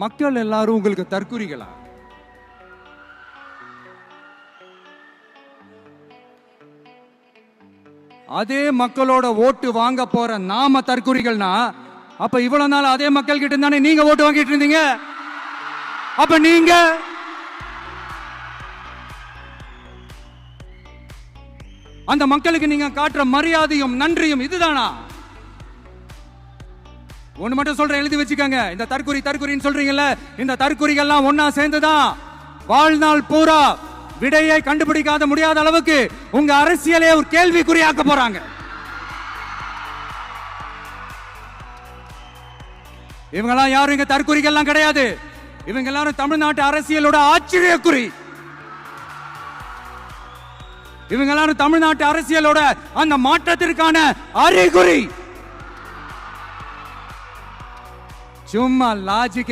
மக்கள் எல்லாரும் உங்களுக்கு தற்குறிகளா? அதே மக்களோட ஓட்டு வாங்க போற நாம தற்குறிகள்னா, அப்ப இவ்வளவு நாள் அதே மக்கள் கிட்ட தானே நீங்க ஓட்டு வாங்கிட்டு இருந்தீங்க. அப்ப நீங்க அந்த மக்களுக்கு நீங்க காட்டுற மரியாதையும் நன்றியும் இதுதானா? ஒண்ணு மட்டும் சொல்றேன், எழுதி வச்சுக்கோங்க. இந்த தற்குறின்னு சொல்றீங்கல்ல, இந்த தற்குறிகள்லாம் ஒன்னா சேர்ந்துதான் வாழ்நாள் பூரா விடையை கண்டுபிடிக்காத முடியாத அளவுக்கு உங்க அரசியலே ஒரு கேள்விக்குறியாக்க போறாங்க. இவங்கெல்லாம் யாரும் இங்க தற்குறிகள்லாம் கிடையாது. இவங்க எல்லாரும் தமிழ்நாட்டு அரசியலோட ஆச்சரியக்குறி. இவங்க எல்லாரும் தமிழ்நாட்டு அரசியலோட அந்த மாற்றத்திற்கான அறிகுறி. சும்மா லாஜிக்